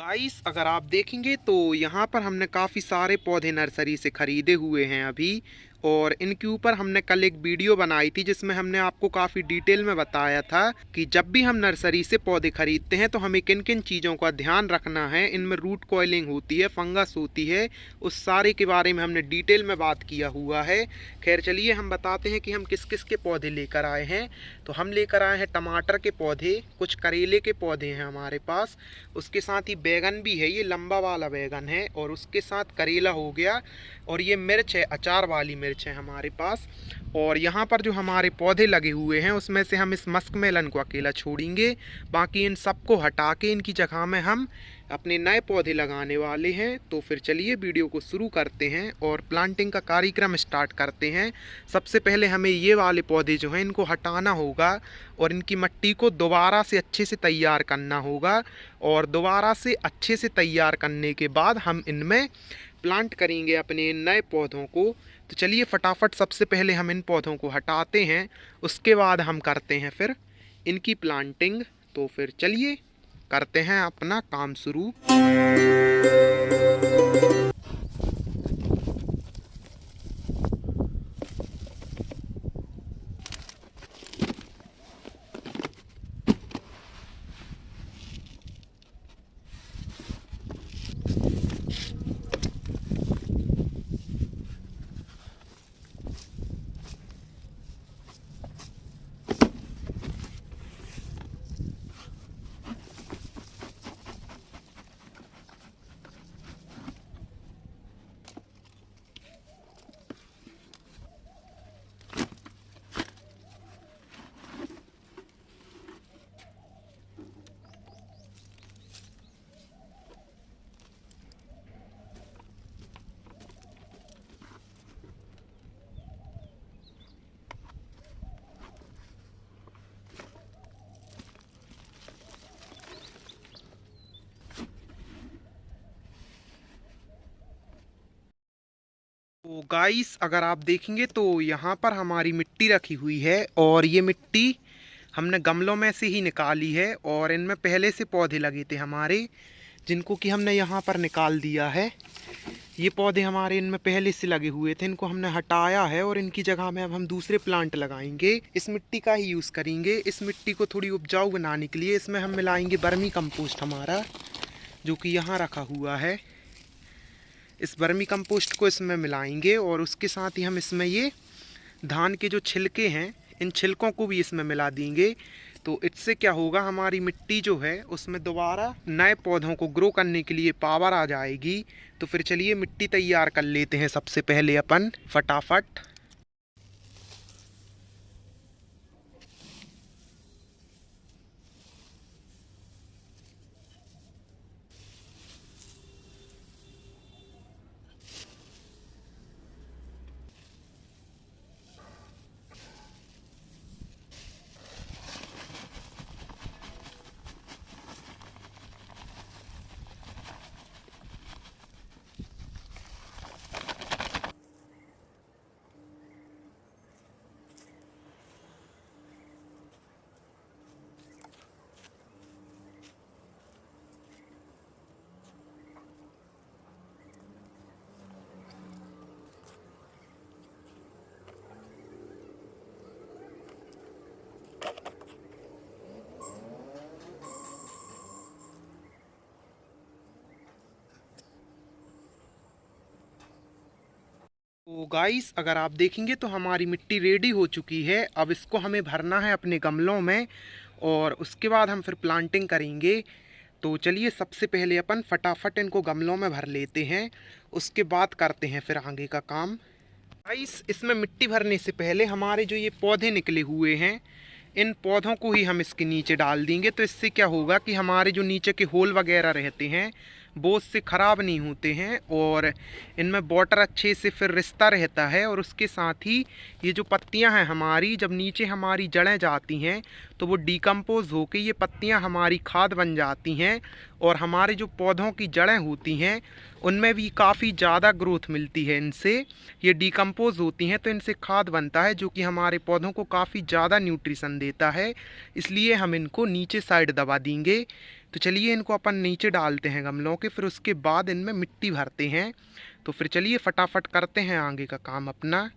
Guys अगर आप देखेंगे तो यहाँ पर हमने काफ़ी सारे पौधे नर्सरी से ख़रीदे हुए हैं अभी। और इनके ऊपर हमने कल एक वीडियो बनाई थी जिसमें हमने आपको काफ़ी डिटेल में बताया था कि जब भी हम नर्सरी से पौधे खरीदते हैं तो हमें किन किन चीज़ों का ध्यान रखना है। इनमें रूट कॉइलिंग होती है, फंगस होती है, उस सारे के बारे में हमने डिटेल में बात किया हुआ है। खैर चलिए हम बताते हैं कि हम किस किस के पौधे लेकर आए हैं। तो हम लेकर आए हैं टमाटर के पौधे, कुछ करेले के पौधे हैं हमारे पास, उसके साथ ही बैगन भी है, ये लंबा वाला बैगन है, और उसके साथ करेला हो गया, और ये मिर्च है, अचार वाली मिर्च है हमारे पास। और यहाँ पर जो हमारे पौधे लगे हुए हैं उसमें से हम इस मस्क मेलन को अकेला छोड़ेंगे, बाकी इन सबको हटा के इनकी जगह में हम अपने नए पौधे लगाने वाले हैं। तो फिर चलिए वीडियो को शुरू करते हैं और प्लांटिंग का कार्यक्रम स्टार्ट करते हैं। सबसे पहले हमें ये वाले पौधे जो हैं इनको हटाना होगा और इनकी मिट्टी को दोबारा से अच्छे से तैयार करना होगा, और दोबारा से अच्छे से तैयार करने के बाद हम इनमें प्लांट करेंगे अपने नए पौधों को। तो चलिए फटाफट सबसे पहले हम इन पौधों को हटाते हैं, उसके बाद हम करते हैं फिर इनकी प्लांटिंग। तो फिर चलिए करते हैं अपना काम शुरू। तो गाइस अगर आप देखेंगे तो यहाँ पर हमारी मिट्टी रखी हुई है, और ये मिट्टी हमने गमलों में से ही निकाली है, और इनमें पहले से पौधे लगे थे हमारे जिनको कि हमने यहाँ पर निकाल दिया है। ये पौधे हमारे इनमें पहले से लगे हुए थे, इनको हमने हटाया है और इनकी जगह में अब हम दूसरे प्लांट लगाएंगे। इस मिट्टी का ही यूज़ करेंगे। इस मिट्टी को थोड़ी उपजाऊ बनाने के लिए इसमें हम मिलाएंगे वर्मी कंपोस्ट हमारा, जो कि यहाँ रखा हुआ है। इस वर्मी कंपोस्ट को इसमें मिलाएंगे, और उसके साथ ही हम इसमें ये धान के जो छिलके हैं इन छिलकों को भी इसमें मिला देंगे। तो इससे क्या होगा, हमारी मिट्टी जो है उसमें दोबारा नए पौधों को ग्रो करने के लिए पावर आ जाएगी। तो फिर चलिए मिट्टी तैयार कर लेते हैं सबसे पहले अपन फटाफट। तो गाइस अगर आप देखेंगे तो हमारी मिट्टी रेडी हो चुकी है। अब इसको हमें भरना है अपने गमलों में, और उसके बाद हम फिर प्लांटिंग करेंगे। तो चलिए सबसे पहले अपन फटाफट इनको गमलों में भर लेते हैं, उसके बाद करते हैं फिर आगे का काम। गाइस इसमें मिट्टी भरने से पहले हमारे जो ये पौधे निकले हुए हैं इन पौधों को ही हम इसके नीचे डाल देंगे। तो इससे क्या होगा कि हमारे जो नीचे के होल वगैरह रहते हैं वो उससे ख़राब नहीं होते हैं, और इनमें वाटर अच्छे से फिर रिश्ता रहता है। और उसके साथ ही ये जो पत्तियां हैं हमारी, जब नीचे हमारी जड़ें जाती हैं तो वो डिकम्पोज होकर ये पत्तियां हमारी खाद बन जाती हैं, और हमारे जो पौधों की जड़ें होती हैं उनमें भी काफ़ी ज़्यादा ग्रोथ मिलती है इनसे। ये डिकम्पोज होती हैं तो इनसे खाद बनता है जो कि हमारे पौधों को काफ़ी ज़्यादा न्यूट्रिशन देता है। इसलिए हम इनको नीचे साइड दबा देंगे। तो चलिए इनको अपन नीचे डालते हैं गमलों के, फिर उसके बाद इनमें मिट्टी भरते हैं। तो फिर चलिए फटाफट करते हैं आगे का काम अपना।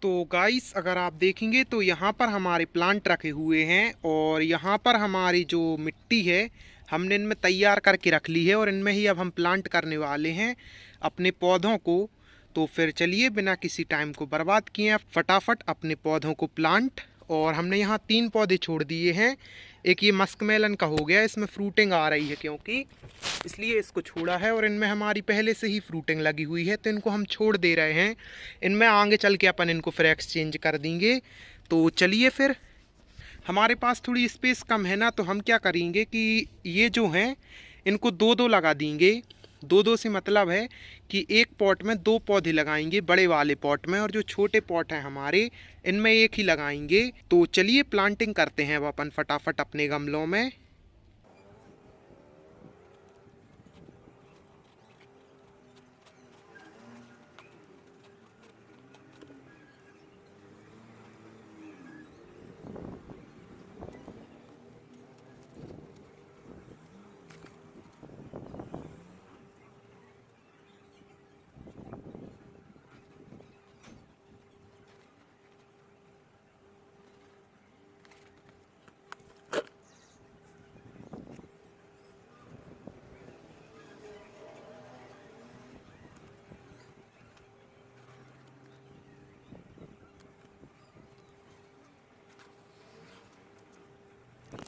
तो गाइस अगर आप देखेंगे तो यहाँ पर हमारे प्लांट रखे हुए हैं और यहाँ पर हमारी जो मिट्टी है हमने इनमें तैयार करके रख ली है और इनमें ही अब हम प्लांट करने वाले हैं अपने पौधों को। तो फिर चलिए बिना किसी टाइम को बर्बाद किए फटाफट अपने पौधों को प्लांट। और हमने यहाँ 3 पौधे छोड़ दिए हैं। एक ये मस्कमेलन का हो गया, इसमें फ्रूटिंग आ रही है क्योंकि इसलिए इसको छोड़ा है, और इनमें हमारी पहले से ही फ्रूटिंग लगी हुई है तो इनको हम छोड़ दे रहे हैं। इनमें आगे चल के अपन इनको फिर एक्सचेंज कर देंगे। तो चलिए फिर हमारे पास थोड़ी स्पेस कम है ना, तो हम क्या करेंगे कि ये जो हैं इनको 2-2 लगा देंगे। 2-2 से मतलब है कि एक पॉट में 2 पौधे लगाएंगे बड़े वाले पॉट में, और जो छोटे पॉट हैं हमारे इनमें एक ही लगाएंगे। तो चलिए प्लांटिंग करते हैं अब अपन फटाफट अपने गमलों में।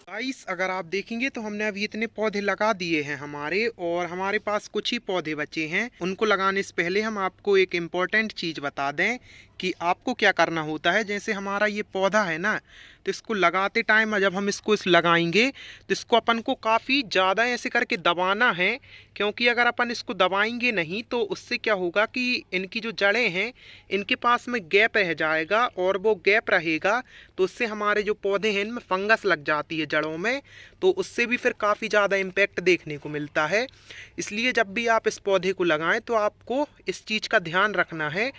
गाइस अगर आप देखेंगे तो हमने अभी इतने पौधे लगा दिए हैं हमारे, और हमारे पास कुछ ही पौधे बचे हैं। उनको लगाने से पहले हम आपको एक इम्पॉर्टेंट चीज़ बता दें कि आपको क्या करना होता है। जैसे हमारा ये पौधा है ना, तो इसको लगाते टाइम जब हम इसको लगाएंगे तो इसको अपन को काफ़ी ज़्यादा ऐसे करके दबाना है, क्योंकि अगर अपन इसको दबाएंगे नहीं तो उससे क्या होगा कि इनकी जो जड़ें हैं इनके पास में गैप रह जाएगा, और वो गैप रहेगा तो उससे हमारे जो पौधे हैं इनमें फंगस लग जाती है जड़ों में, तो उससे भी फिर काफ़ी ज़्यादा इम्पैक्ट देखने को मिलता है। इसलिए जब भी आप इस पौधे को लगाएं तो आपको इस चीज़ का ध्यान रखना है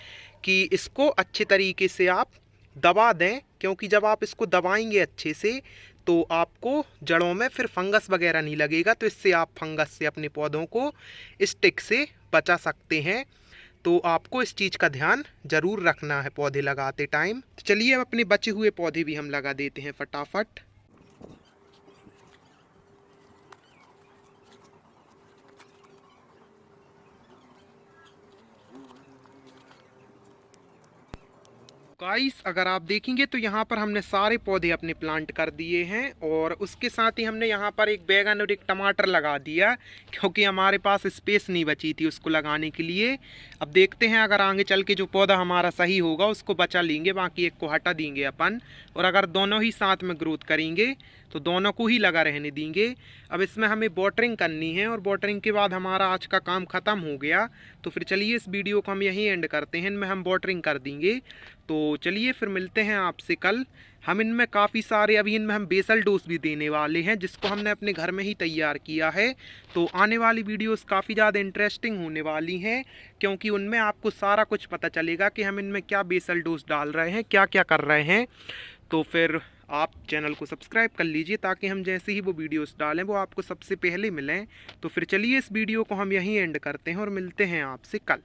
कि इसको अच्छे तरीके से आप दबा दें, क्योंकि जब आप इसको दबाएंगे अच्छे से तो आपको जड़ों में फिर फंगस वगैरह नहीं लगेगा, तो इससे आप फंगस से अपने पौधों को स्टिक से बचा सकते हैं। तो आपको इस चीज़ का ध्यान ज़रूर रखना है पौधे लगाते टाइम। तो चलिए अब अपने बचे हुए पौधे भी हम लगा देते हैं फटाफट। गाइस अगर आप देखेंगे तो यहाँ पर हमने सारे पौधे अपने प्लांट कर दिए हैं, और उसके साथ ही हमने यहाँ पर एक बैगन और एक टमाटर लगा दिया, क्योंकि हमारे पास स्पेस नहीं बची थी उसको लगाने के लिए। अब देखते हैं अगर आगे चल के जो पौधा हमारा सही होगा उसको बचा लेंगे, बाकी एक को हटा देंगे अपन, और अगर दोनों ही साथ में ग्रोथ करेंगे तो दोनों को ही लगा रहने देंगे। अब इसमें हमें वाटरिंग करनी है, और वाटरिंग के बाद हमारा आज का काम ख़त्म हो गया। तो फिर चलिए इस वीडियो को हम यहीं एंड करते हैं, इनमें हम वाटरिंग कर देंगे। तो चलिए फिर मिलते हैं आपसे कल। हम इनमें काफ़ी सारे अभी इनमें हम बेसल डोज भी देने वाले हैं, जिसको हमने अपने घर में ही तैयार किया है। तो आने वाली वीडियोस काफ़ी ज़्यादा इंटरेस्टिंग होने वाली हैं, क्योंकि उनमें आपको सारा कुछ पता चलेगा कि हम इनमें क्या बेसल डोज डाल रहे हैं, क्या क्या कर रहे हैं। तो फिर आप चैनल को सब्सक्राइब कर लीजिए ताकि हम जैसे ही वो वीडियोस डालें वो आपको सबसे पहले मिलें। तो फिर चलिए इस वीडियो को हम यहीं एंड करते हैं और मिलते हैं आपसे कल।